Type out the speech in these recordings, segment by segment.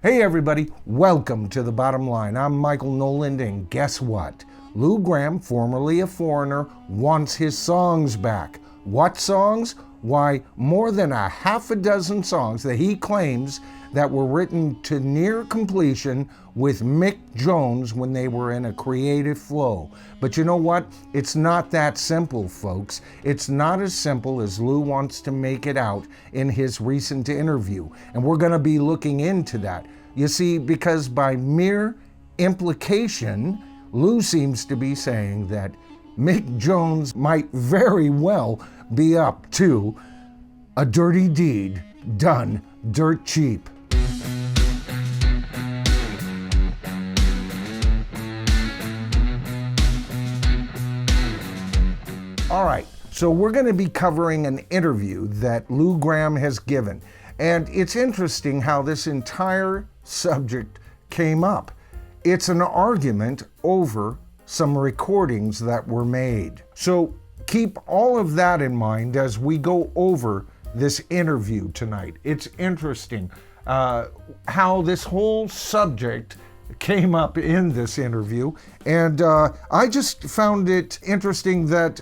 Hey everybody, welcome to The Bottom Line. I'm Michael Noland, and guess what? Lou Gramm, formerly a Foreigner, wants his songs back. What songs? Why, more than a half a dozen songs that he claims that were written to near completion with Mick Jones when they were in a creative flow. But you know what? It's not that simple, folks. It's not as simple as Lou wants to make it out in his recent interview. And we're going to be looking into that. You see, because by mere implication, Lou seems to be saying that Mick Jones might very well be up to a dirty deed done dirt cheap. All right, so we're going to be covering an interview that Lou Gramm has given. And it's interesting how this entire subject came up. It's an argument over some recordings that were made. So keep all of that in mind as we go over this interview tonight. It's interesting how this whole subject came up in this interview, and I just found it interesting that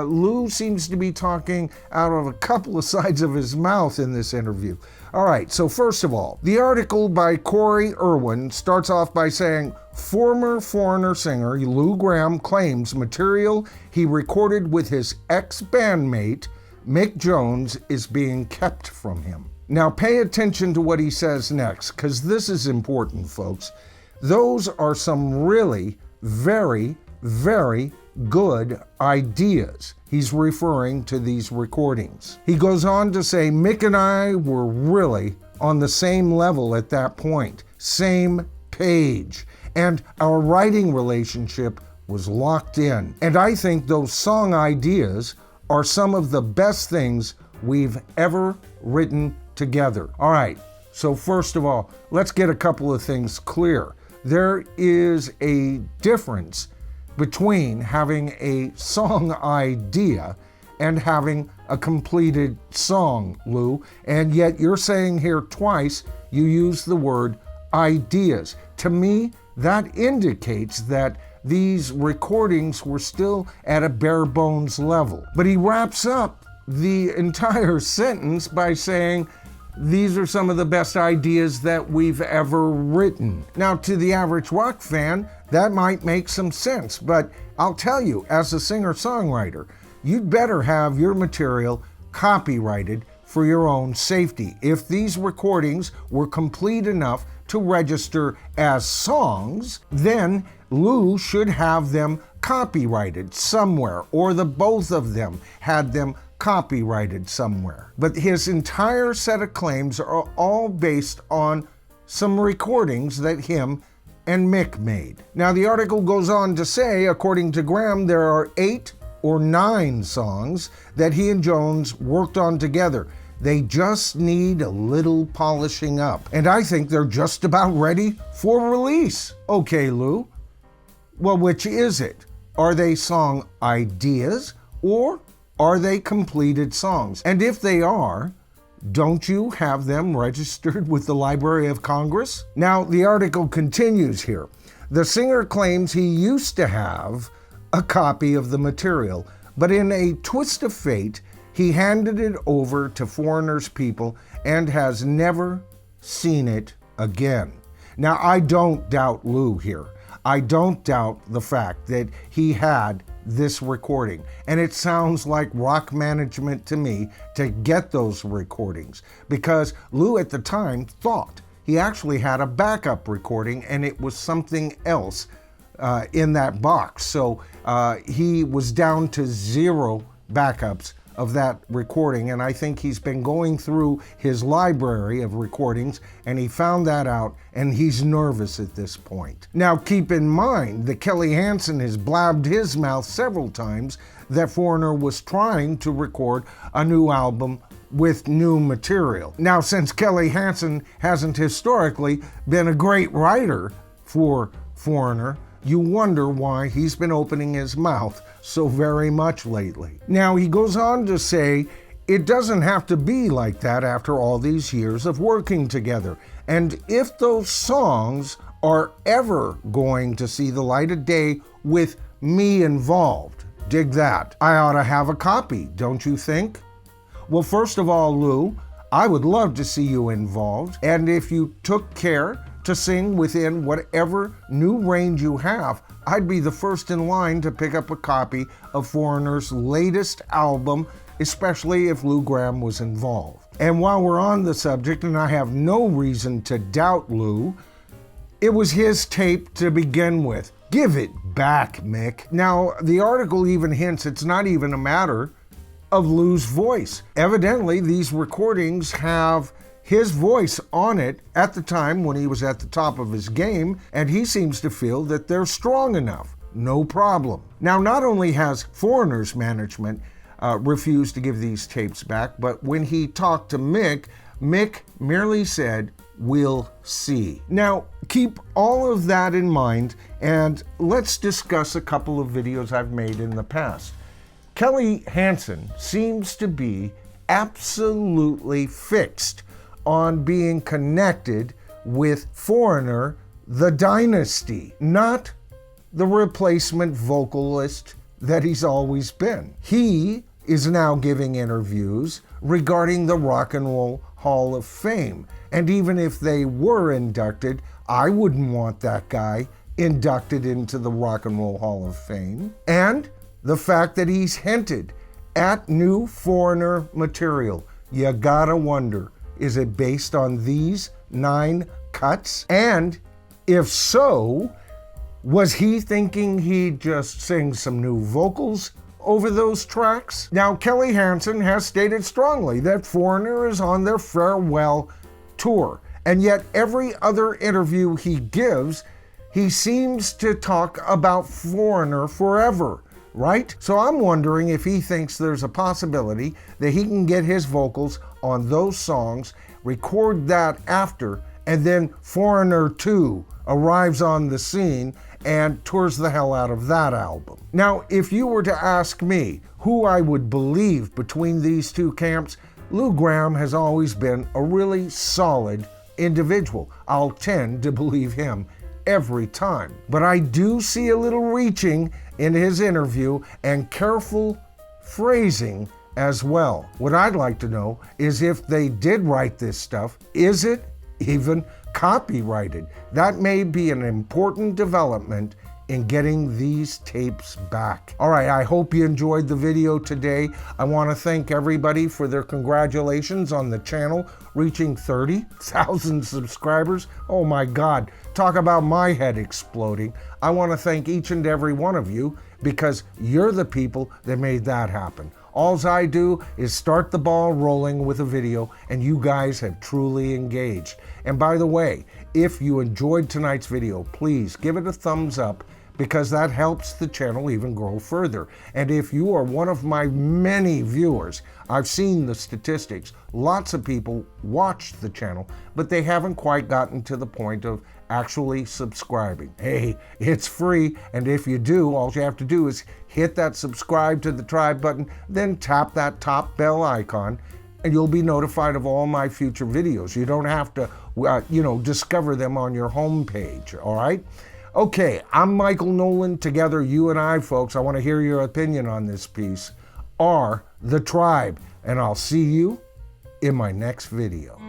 Lou seems to be talking out of a couple of sides of his mouth in this interview. All right, so first of all, the article by Corey Irwin starts off by saying, former Foreigner singer Lou Gramm claims material he recorded with his ex-bandmate Mick Jones is being kept from him. Now pay attention to what he says next, because this is important, folks. Those are some really very, very good ideas. He's referring to these recordings. He goes on to say, Mick and I were really on the same level at that point, same page, and our writing relationship was locked in. And I think those song ideas are some of the best things we've ever written together. All right, so first of all, let's get a couple of things clear. There is a difference between having a song idea and having a completed song, Lou, and yet you're saying here twice you use the word ideas. To me, that indicates that these recordings were still at a bare bones level. But he wraps up the entire sentence by saying, these are some of the best ideas that we've ever written. Now, to the average rock fan, that might make some sense, but I'll tell you, as a singer-songwriter, you'd better have your material copyrighted for your own safety. If these recordings were complete enough to register as songs, then Lou should have them copyrighted somewhere, or the both of them had them copyrighted somewhere. But his entire set of claims are all based on some recordings that him and Mick made. Now the article goes on to say, according to Gramm, there are 8 or 9 songs that he and Jones worked on together. They just need a little polishing up. And I think they're just about ready for release. Okay, Lou. Well, which is it? Are they song ideas or are they completed songs? And if they are, don't you have them registered with the Library of Congress? Now, the article continues here. The singer claims he used to have a copy of the material, but in a twist of fate, he handed it over to Foreigner's people and has never seen it again. Now, I don't doubt Lou here. I don't doubt the fact that he had this recording, and it sounds like rock management to me to get those recordings, because Lou at the time thought he actually had a backup recording and it was something else in that box. So he was down to 0 backups of that recording, and I think he's been going through his library of recordings and he found that out, and he's nervous at this point. Now keep in mind that Kelly Hansen has blabbed his mouth several times that Foreigner was trying to record a new album with new material. Now, since Kelly Hansen hasn't historically been a great writer for Foreigner, you wonder why he's been opening his mouth so very much lately. Now, he goes on to say, it doesn't have to be like that after all these years of working together. And if those songs are ever going to see the light of day with me involved, dig that, I ought to have a copy, don't you think? Well, first of all, Lou, I would love to see you involved, and if you took care to sing within whatever new range you have, I'd be the first in line to pick up a copy of Foreigner's latest album, especially if Lou Gramm was involved. And while we're on the subject, and I have no reason to doubt Lou, it was his tape to begin with. Give it back, Mick. Now, the article even hints it's not even a matter of Lou's voice. Evidently, these recordings have his voice on it at the time when he was at the top of his game, and he seems to feel that they're strong enough. No problem. Now, not only has Foreigner's management refused to give these tapes back, but when he talked to Mick, Mick merely said, "We'll see." Now, keep all of that in mind, and let's discuss a couple of videos I've made in the past. Kelly Hansen seems to be absolutely fixed on being connected with Foreigner, the dynasty, not the replacement vocalist that he's always been. He is now giving interviews regarding the Rock and Roll Hall of Fame. And even if they were inducted, I wouldn't want that guy inducted into the Rock and Roll Hall of Fame. And the fact that he's hinted at new Foreigner material. You gotta wonder, is it based on these 9 cuts? And if so, was he thinking he'd just sing some new vocals over those tracks? Now, Kelly Hansen has stated strongly that Foreigner is on their farewell tour, and yet every other interview he gives, he seems to talk about Foreigner forever, right? So I'm wondering if he thinks there's a possibility that he can get his vocals on those songs, record that after, and then Foreigner 2 arrives on the scene and tours the hell out of that album. Now, if you were to ask me who I would believe between these two camps, Lou Gramm has always been a really solid individual. I'll tend to believe him every time. But I do see a little reaching in his interview and careful phrasing as well. What I'd like to know is if they did write this stuff, is it even copyrighted? That may be an important development in getting these tapes back. All right, I hope you enjoyed the video today. I want to thank everybody for their congratulations on the channel reaching 30,000 subscribers. Oh my God, talk about my head exploding. I want to thank each and every one of you because you're the people that made that happen. All I do is start the ball rolling with a video, and you guys have truly engaged. And by the way, if you enjoyed tonight's video, please give it a thumbs up because that helps the channel even grow further. And if you are one of my many viewers, I've seen the statistics, lots of people watch the channel, but they haven't quite gotten to the point of actually subscribing. Hey, it's free, and if you do, all you have to do is hit that subscribe to the tribe button, then tap that top bell icon, and you'll be notified of all my future videos. You don't have to, discover them on your homepage, all right? Okay, I'm Michael Noland. Together, you and I, folks, I want to hear your opinion on this piece, are the tribe, and I'll see you in my next video.